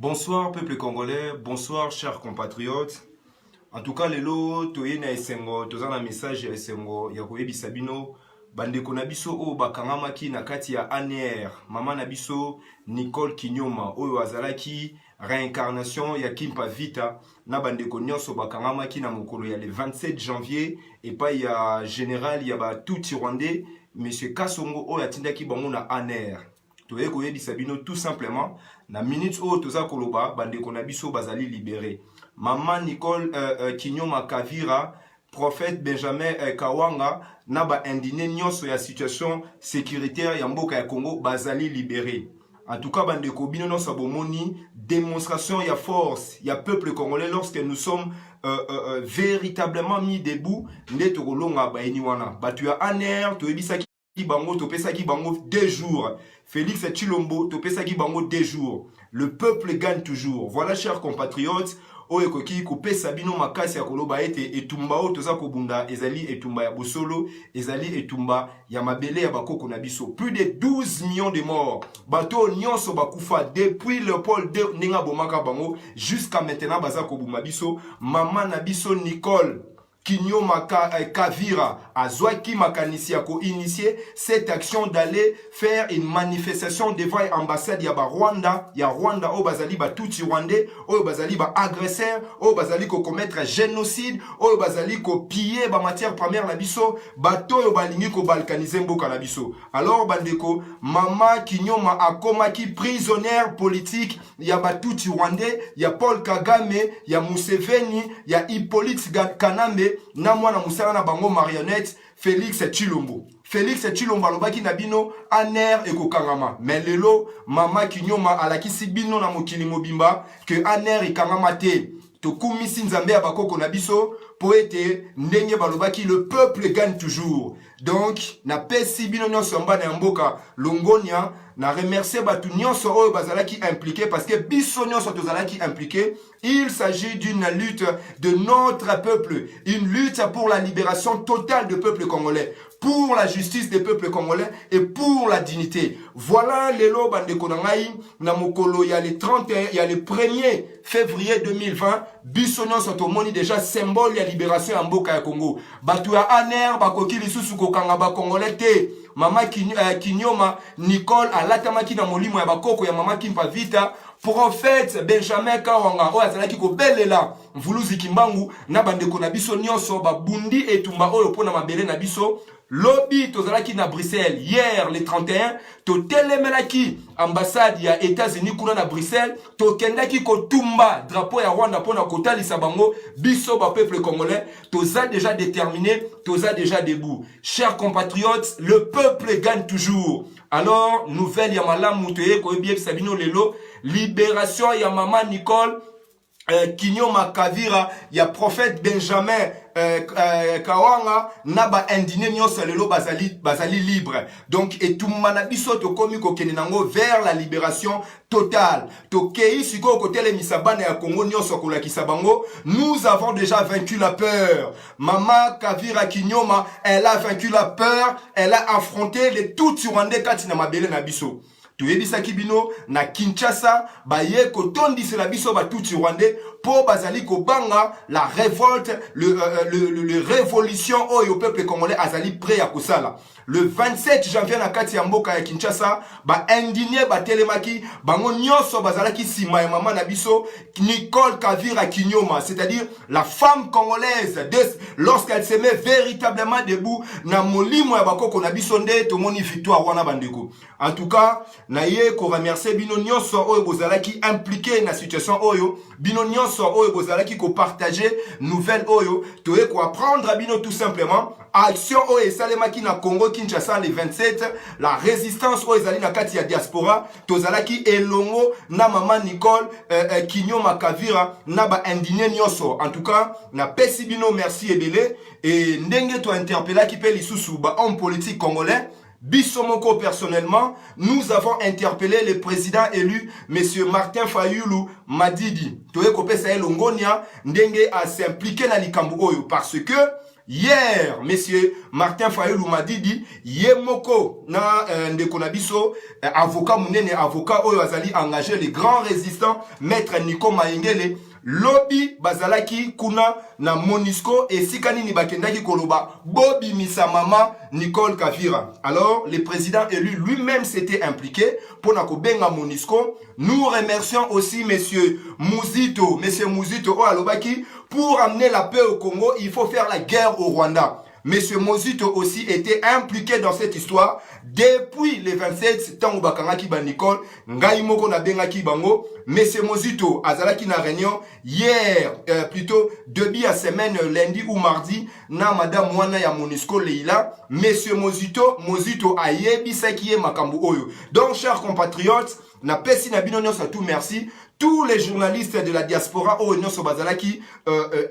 Bonsoir peuple congolais, bonsoir chers compatriotes. En tout cas, lelo toye na esengo, toza na message ya esengo ya koyebisa bino bandeko na biso oyo bakangamaki na kati ya ANR. Mama na biso Nicole Kinyoma oyo azalaki réincarnation ya Kimpa Vita na bandeko nyonso bakangamaki na mokolo ya le 27 janvier epai ya général ya ba tout Rwandais monsieur Kasongo oyo atindaki bango na ANR. Toye koyebisa bino tout simplement na minute oyo toza koloba bandeko na biso bazali libéré. Maman Nicole Kinyoma Kavira, prophète Benjamin Kawanga, naba indine nyonso ya situation sécuritaire ya mboka ya Congo bazali libéré. En tout cas, bandeko bino no sabomoni démonstration ya force ya peuple congolais lorsque nous sommes véritablement mis debout nde tokolonga baeni wana. Batu ya ANR toyebisaki bango topesaki bango 2 jours. Félix Tshilombo topesaki bango 2 jours. Le peuple gagne toujours. Voilà, chers compatriotes. Oye koki kopesa bino makasi ya koloba ete etumba o toza kobunda ezali etumba ya bosolo, ezali etumba ya mabele ya bakoko na biso. Plus de 12 millions de morts. Bato nyonso bakufa depuis Léopold II ninga bomaka bango jusqu'à maintenant baza kobuma biso. Mama na biso Nicole Kinyoma Kavira azwaki makanisi ya ko-initier cette action d'aller faire une manifestation devant l'ambassade ya Rwanda o bazali ba tout Rwandais o bazali ba agresseur o bazali ko commettre génocide o bazali ko piller ba matière première na biso bato yo balingi ko balkaniser mboka na biso. Alors bandeko mama Kinyoma akomaki prisonnière politique ya ba tout Rwandais ya Paul Kagame ya Museveni ya Hippolyte Kanambe na mwana musala na bango marionnette Félix Tshilombo. Félix Tshilombo alobaki na bino ANR ekokangama. Mais lelo mama Kinyoma alakisi bino na mokili mobimba que ANR ekangama te. Tokumisi nzambe ya bakoko na biso po ete ndenge balobaki le peuple gagne toujours. Donc na pesi bino nyonso mbana ya mboka Longonia na remercier batu nyonso oyo bazalaki impliqué parce que biso nyonso tozalaki impliqué. Il s'agit d'une lutte de notre peuple, une lutte pour la libération totale du peuple congolais, pour la justice des peuples congolais et pour la dignité. Voilà lelo bandeko na ngai na mokolo ya le 31 ya le 1er février 2020 biso nyonso tomoni déjà symbole ya libération ya mboka ya Congo. Batu ya ANR bakoki lisusu kokanga ba congolais te. Mama Kinyoma Nicole alatamaki na molimo ya bakoko ya mama Kimpa Vita. Prophète Benjamin Kawanga oyo azalaki kobelela mvuluzi kimbangu na bandeko na biso nyonso babundi etumba oyo pona mabele na biso. Lobby tozalaki na Bruxelles hier le 31 totelemelaki ambassade ya États-Unis kuna na Bruxelles tokendaki kotumba drapeau ya Rwanda pona kotalisa bango biso ba peuple congolais toza déjà déterminé, toza déjà debout. Chers compatriotes, le peuple gagne toujours. Alors nouvelle ya malamu toye koyebie sabino lelo libération ya mama Nicole Kinyoma Kavira ya prophète Benjamin Kawanga naba indine nyonso lelo bazali libre. Donc etumana biso tokomi kokende nango vers la libération totale. Tokei siko kotele misabana ya Congo nyonso kolakisa bango. Nous avons déjà vaincu la peur. Mama Kavira Kinyoma, elle a vaincu la peur, elle a affronté les tout Rwandais kati na mabele na biso. Toyebisaki bino na Kinshasa baye kotondisa la biso ba tout Rwandais po bazali ko banga la révolte le révolution oyo peuple congolais azali prêt à kosala. Le 27 janvier na kati ya mboka ya Kinshasa ba indigné ba telemaki bango nyonso bazalaki sima ya mama na biso Nicole Kavira Kinyoma, c'est-à-dire la femme congolaise lorsqu'elle se met véritablement debout na molimo ya bakoko na biso nde tomoni victoire wana bandeko. En tout cas na ye ko remercier bino nyonso oyo bozalaki impliqué na situation oyo, bino nyonso oyo bozalaki ko partager nouvelle oyo, toye ko apprendre à bino tout simplement action oyo esalemaki na Congo Kinshasa le 27, la résistance oyo ezali na kati ya diaspora, tozalaki elongo na mama Nicole Kinyoma Kavira na ba indigné nyonso. En tout cas na pesi bino merci ebele et ndenge to interpellaki pe lisusu ba homme politique congolais. Bissomoko personnellement, nous avons interpellé le président élu, monsieur Martin Fayulu Madidi. Toye kopesa elongonia ndenge a s'impliquer na likambo oyo parce que hier monsieur Martin Fayulu Madidi yemoko na ndeko na biso avocat munene avocat oyo azali engagé les grands résistants maître Nico Maengele lobby bazalaki kuna na Monisco et sikani ni bakendaki koloba Bobi Misa Mama Nicole Kavira. Alors le président élu lui-même s'était impliqué pour na kobenga Monisco. Nous remercions aussi monsieur Muzito o alobaki pour amener la paix au Congo, il faut faire la guerre au Rwanda. Monsieur Mozito aussi était impliqué dans cette histoire depuis les 27 temps où bakangaki ba Nicole, ngai moko na bengaki bango. Monsieur Mozito azalaki na réunion hier, plutôt début à semaine lundi ou mardi na madame Mwana ya Monisco Leila. Monsieur Mozito ayebisaki ye makambo oyo. Donc chers compatriotes, na pesi na bino nyonso tout merci. Tous les journalistes de la diaspora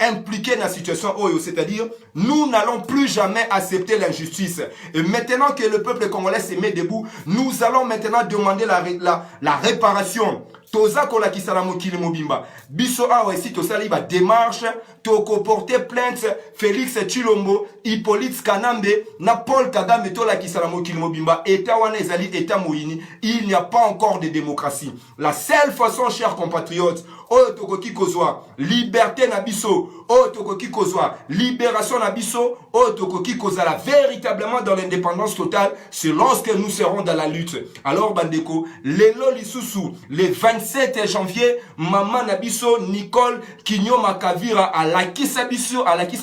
impliqués dans la situation, c'est-à-dire nous n'allons plus jamais accepter l'injustice. Et maintenant que le peuple congolais se met debout, nous allons maintenant demander la réparation. Toza kola kisala mokili mobimba. Biso awa esi tosali ba démarche, toko porter plainte Félix Tshilombo, Hippolyte Kanambe, na Paul Kagame tola kisala mokili mobimba. Eta wana ezali eta moyini. Il n'y a pas encore de démocratie. La seule façon, chers compatriotes, oyo tokoki kozwa liberté na biso, oyo tokoki kozwa libération na biso, oyo tokoki kozala véritablement dans l'indépendance totale, c'est lorsque nous serons dans la lutte. Alors bandeko, lelo lisusu, le 27 janvier, maman na biso Nicole Kinyoma Kavira alakisa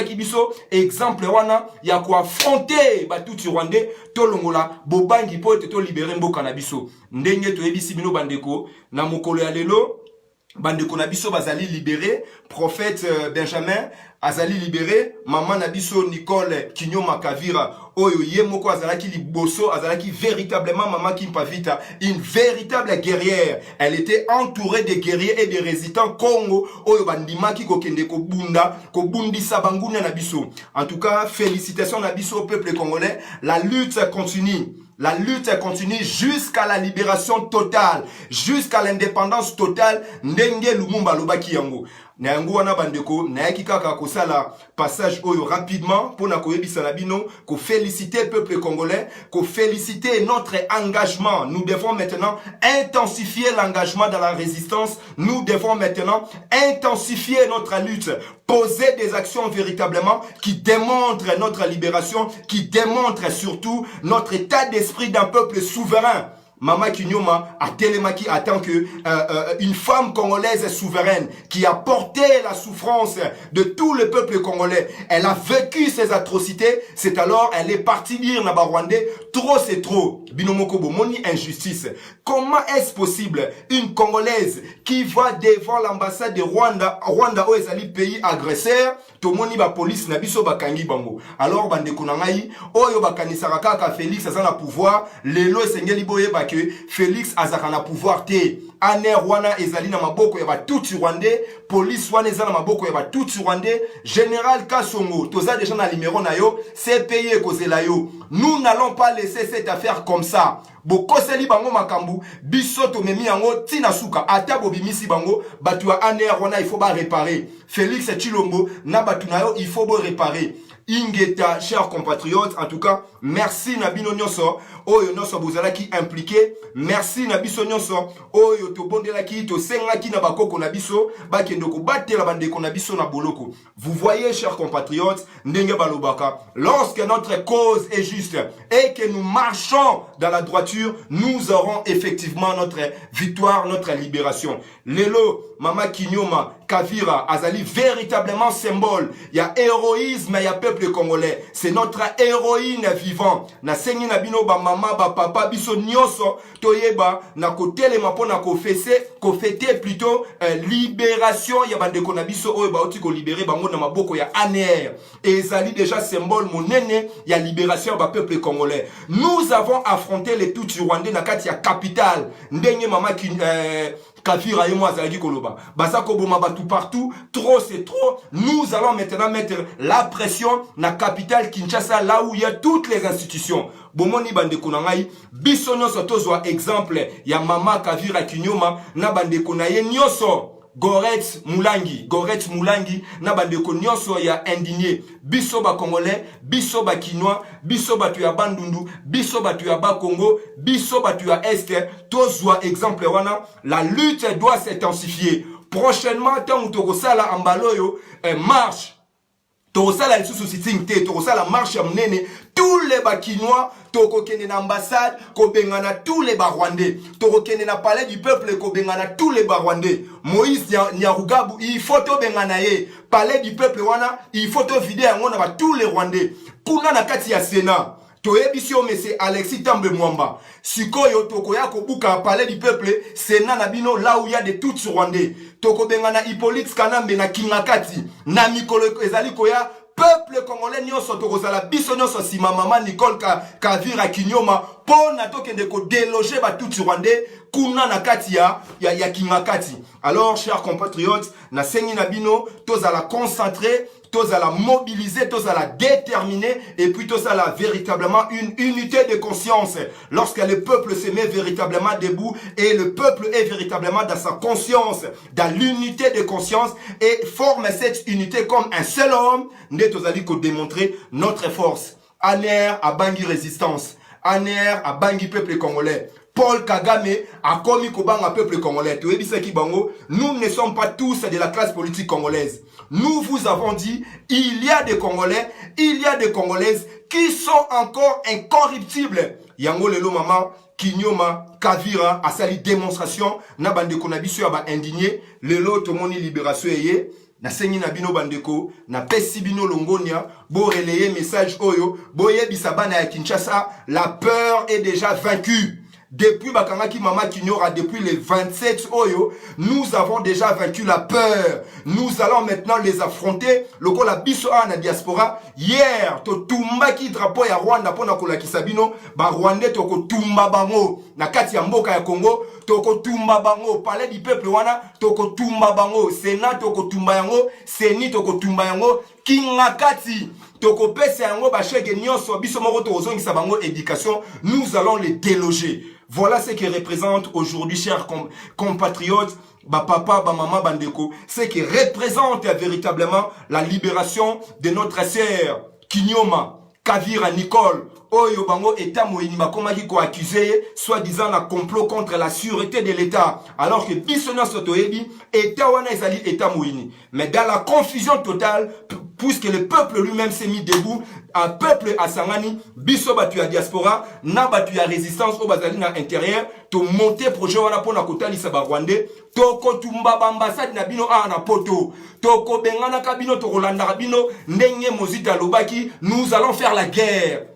kibiso exemple wana ya ko affronter batuti rwandais tolongola bobangi po to libérer mboka na biso. Ndenge toyebisi bino bandeko na mokolo ya lelo bandeko na biso bazali libéré, prophète Benjamin azali libéré, maman na biso Nicole Kinyoma Kavira oyo yemoko azalaki liboso azalaki véritablement maman Kimpavita, une véritable guerrière. Elle était entourée de guerriers et de résistants Congo oyo bandimaki kokende kobundisa banguna na biso. En tout cas, félicitations na biso au peuple congolais, la lutte continue. La lutte continue jusqu'à la libération totale, jusqu'à l'indépendance totale. Ndenge Lumumba lobaki yango. Na yango wana bandeko, na yaki kaka kosala passage oyo rapidement pour na koyebisa na bino, ko féliciter peuple congolais, ko féliciter notre engagement. Nous devons maintenant intensifier l'engagement dans la résistance. Nous devons maintenant intensifier notre lutte, poser des actions véritablement qui démontrent notre libération, qui démontrent surtout notre état d'esprit d'un peuple souverain. Mama Kinyoma a télémaki en tant que une femme congolaise souveraine qui a porté la souffrance de tout le peuple congolais. Elle a vécu ces atrocités. C'est alors elle est partie dire na Rwandais, trop c'est trop. Binomoko bomoni injustice. Comment est-ce possible une Congolaise qui va devant l'ambassade de Rwanda, Rwanda ezali pays agresseur, tomoni ba police na biso bakangi bango. Alors bandeko na ngai oyo bakanisaka kaka Félix azana pouvoir, lelo esengeli boye ba que Félix azaka na pouvoir te. Aner wana ezali na maboko ya batuti rwandais, police wana ezali na maboko ya batuti rwandais, général Kasongo toza déjà na numéro na yo, CPI ekozela yo. Nous n'allons pas laisser cette affaire comme ça. Bokoseli bango makambu, biso to memi yango tina suka, ata bobimisi bango, batu ya Aner wana il faut ba réparer. Félix Tshilombo na batu na yo il faut ba réparer. Ingeta, chers compatriotes, en tout cas, merci Nabino Nyonso, oyo nyonso bozalaki impliqué, merci Nabiso Nyonso, oyo to bondelaki, to sengaki na bakoko nabiso, bakendoko batela bandeko nabiso na boloko. Vous voyez, chers compatriotes, ndenge balobaka, lorsque notre cause est juste et que nous marchons dans la droiture, nous aurons effectivement notre victoire, notre libération. Lelo, Mama Kinyoma, Kavira, azali véritablement symbole. Il y a héroïsme, il y a peuple congolais. C'est notre héroïne vivant. Na sengi na bino ba mama ba papa biso nyoso toyeba na kotele mapo na kofete plutôt libération ya bandeko na biso oyo ba oti ko libérer bango na maboko ya ANR. Et ezali déjà symbole monene ya libération ba peuple congolais. Nous avons affronté les Tutsi rwandais na kati ya capitale. Ndenge mama Kavira et moi azalaki koloba. Basako boma batu partout, trop c'est trop. Nous allons maintenant mettre la pression na capitale Kinshasa là où il y a toutes les institutions. Bomoni bandeko na ngai, biso nyonso tozwa exemple ya mama Kavira Kinyoma na bandeko na ye nyonso. Goretz Moulangi na bandeko nyonso ya indigné biso ba congolais biso ba kinois biso batu ya bandundu biso batu ya Congo biso batu ya est tozwa exemple wana la lutte doit s'intensifier prochainement tant tokosala ambaloyo marche tokosala lisusu sitting te tokosala marche ya munene tous les bakinois tokokende na ambassade kobengana tous les barwandais tokokende na palais du peuple kobengana tous les barwandais Moïse Nyarugabu il faut tobengana ye palais du peuple wana il faut to vider yango na tous les rwandais kuna na kati ya Sénat toyebisio monsieur Alexis Tambe Mwamba sikoyo tokoya kobuka palais du peuple Sénat na bino là où il y a de tout rwandais tokobengana Hippolyte Kanambe na Kingakati na mikolo ezali koya peuple congolais nyonso tokozala biso nyonso sima mama Nicole Kavira Kinyoma pona tokende ko déloger ba tout rwandais kuna na kati ya Kingakati. Alors chers compatriotes na sengi na bino tozala concentré tozala mobiliser tozala déterminer et puis tozala véritablement une unité de conscience lorsque le peuple se met véritablement debout et le peuple est véritablement dans sa conscience dans l'unité de conscience et forme cette unité comme un seul homme nous tozali ko démontrer notre force. Aner a bangi résistance Aner a bangi peuple congolais Paul Kagame a commis Kobanga peuple congolais. Nous ne sommes pas tous de la classe politique congolaise. Nous vous avons dit, il y a des Congolais, il y a des Congolaises qui sont encore incorruptibles. Yango lelo maman, Kinyoma, Kavira, a sali démonstration, na bande konabiso ya ba indigné, lelo tomoni libération eye, na sengi na bino bandeko, na pesi bino longonia, bo relayer message oyo, bo yebisa bana ya Kinshasa, la peur est déjà vaincue. Depuis Bakangaki Mama Kinyora, depuis les 27 Oyo, nous avons déjà vaincu la peur. Nous allons maintenant les affronter. Loko la biso na diaspora. Hier, to tumba ki drapeau ya Rwanda pona kola kisabino, ba Rwandais toko tumba bango. Na kati ya mboka ya Congo, toko tumba bango. Palais du peuple wana, toko tumba bango. Sénat toko tumba yango, Seni toko tumba yango. Kingakati toko pese yango ba chege nyonso biso moko to ozongisa bango éducation. Nous allons les déloger. Voilà ce qui représente aujourd'hui, chers compatriotes, papa, maman, bandeko, ce qui représente véritablement la libération de notre sœur, Kinyoma, Kavira Nicole, Oyo Bango, État Moïni, Bakomaki ko accusé, soi-disant un complot contre la sûreté de l'État, alors que Bissona Sotoebi, État Wana Ezali, État Moïni. Mais dans la confusion totale, puisque le peuple lui-même s'est mis debout, un peuple à Sangani, biso batu ya diaspora, na batu ya résistance au bazali na intérieur, to monter projet wana pona kotali sa Rwandais, to kotumba ambassade na bino na poto, to ko bengana kabino to kolanda bino ndenge mozita lobaki, nous allons faire la guerre.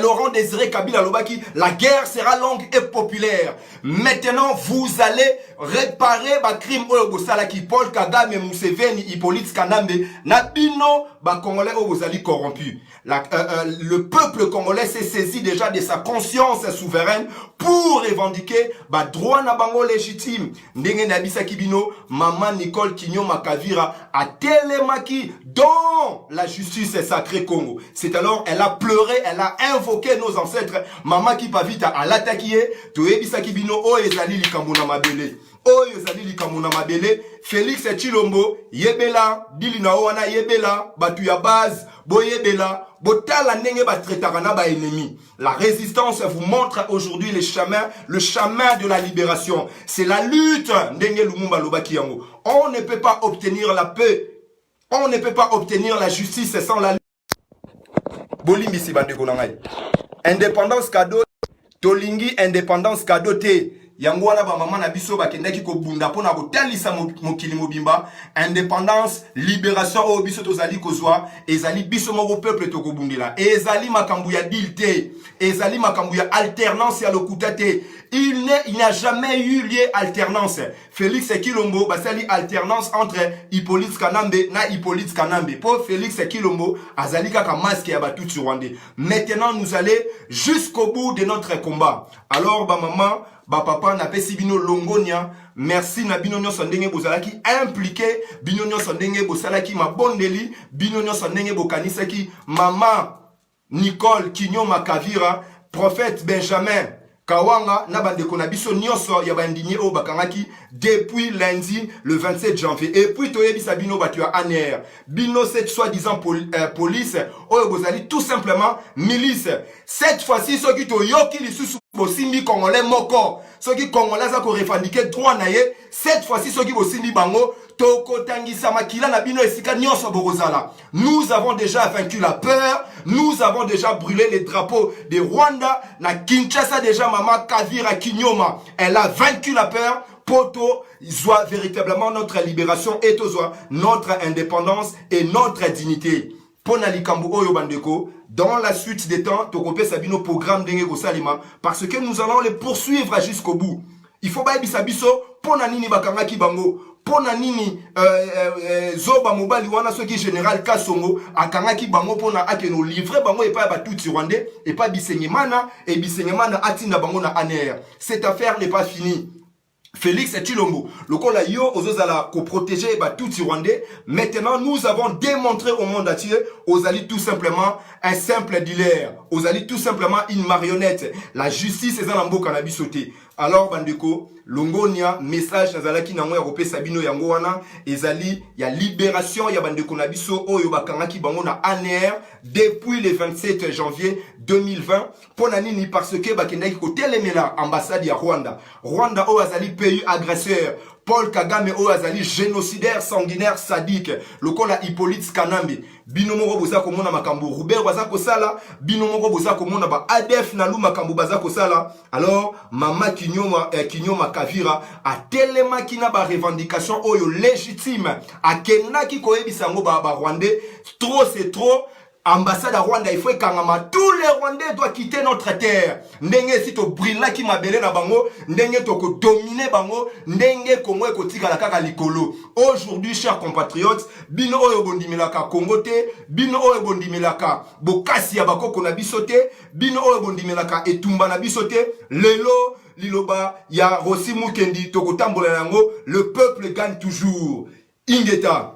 Laurent Désiré Kabila Lobaki, la guerre sera longue et populaire. Maintenant, vous allez réparer ba crime Salaki, Paul Kagame, Museveni, Hippolyte Kanambe, Nabino, ba Congolais Obosali corrompu. Le peuple congolais s'est saisi déjà de sa conscience souveraine pour revendiquer ba droit na bango légitime. Ndenge Nabisa Kibino, Maman Nicole Kinyoma Kavira a télémaki dans la justice sacrée Congo. C'est alors, elle a pleuré, elle a invoqué nos ancêtres. Maman qui pavita à l'attaquer, to ebisa Kibino, o ezali likambuna mabele. Oyo ezali likamuna mabele, Félix Chilombo, yebela, dilina wana yebela, batu ya base, boyebela, botala nenge batretaka na ba ennemi. La résistance vous montre aujourd'hui le chemin de la libération. C'est la lutte, ndenge Lumumba lobaki yango. On ne peut pas obtenir la paix, on ne peut pas obtenir la justice sans la lutte. Bolimbisi bandeko na ngai. Indépendance cadeau, tolingi indépendance cadeau te. Yango wana ba mama na biso bakendaki ko bunda pona ko talisa mokili mobimba indépendance libération o biso tozali kozwa ezali biso moko peuple to ko bundila ezali makambu ya dilte ezali makambu ya alternance ya lokuta te il n'y a jamais eu lieu alternance. Félix Kilombo basali alternance entre Hippolyte Kanambe na Hippolyte Kanambe pour Félix Kilombo azali kaka masque ya batutu rwandais. Maintenant nous allons jusqu'au bout de notre combat. Alors ba maman ba papa na pesi bino longonia, merci na bino nyonso ndenge bozalaki impliqué, bino nyonso ndenge bosalaki mabondeli, bino nyonso ndenge bokanisaki mama Nicole Kinyoma Kavira, prophète Benjamin Kawanga na bandeko na biso nyonso ya bandinye o bakangaki depuis lundi le 27 janvier. Et puis toyebi sabino batu ya ANR. Bino cette soi-disant police oyo bozali tout simplement milice. Cette fois-ci ceux qui to yoki lisusu bosimbi congolais moko. Ceux qui congolais za ko revendiquer droit na ye. Cette fois-ci ceux qui bosimbi bango toko tangisa makila na bino esika nyonso borozala. Nous avons déjà vaincu la peur. Nous avons déjà brûlé les drapeaux de Rwanda. Na Kinshasa déjà Mama Kavira Kinyoma. Elle a vaincu la peur. Poto soit véritablement notre libération et soit notre indépendance et notre dignité. Pona likambo oyo bandeko. Dans la suite des temps, tokopé sabino programme d'Enge Salima parce que nous allons les poursuivre jusqu'au bout. Il faut pas bisabiso pona nini bakanga ki bango. Pona nini zoba mobali wana soki général Kasongo akangaki bango pona akeno livrer bango et pas tout rwandais et pas bisenyemana et bisenyemana atinda bango na ANR. Cette affaire n'est pas finie. Félix Tshilombo, le col yo ozozala ko protéger tout Rwandais. Maintenant, nous avons démontré au monde entier ozali tout simplement un simple dealer, ozali tout simplement une marionnette. La justice est en mboka na bisoté. Alors bandeko, longonia message nazalaki nango ya kopé sabino yango wana ezali ya libération ya bandeko na biso oyo bakangaki bango na ANR depuis le 27 janvier 2020 pona nini parce que bakendaki ko telemela ambassade ya Rwanda. Rwanda o azali pays agresseur. Paul Kagame o azali génocidaire sanguinaire sadique. Lokola Hippolyte Kanambe. Binomoko boza komona makambo Robert baza kosala, binomoko boza komona ba ADF na lu makambo baza kosala. Alors Mama Kinyoma Kavira a tellement kina ba revendication oyo légitime akenaki koyebisa ngo ba Rwandais trop c'est trop. Ambassade à Rwanda, il faut que tous les Rwandais doivent quitter notre terre. Ndenge si to brilla ki mabele na bango, ndenge to ko dominer bango, ndenge Congo ko tika la kaka likolo. Aujourd'hui, chers compatriotes, bino oyo bondimelaka Congo te, bino oyo bondimelaka bokasi ya bakoko na bisote, bino oyo bondimelaka etumba na bisote, lelo liloba ya Rossi Mukendi to ko tambola yango, le peuple gagne toujours. Ingeta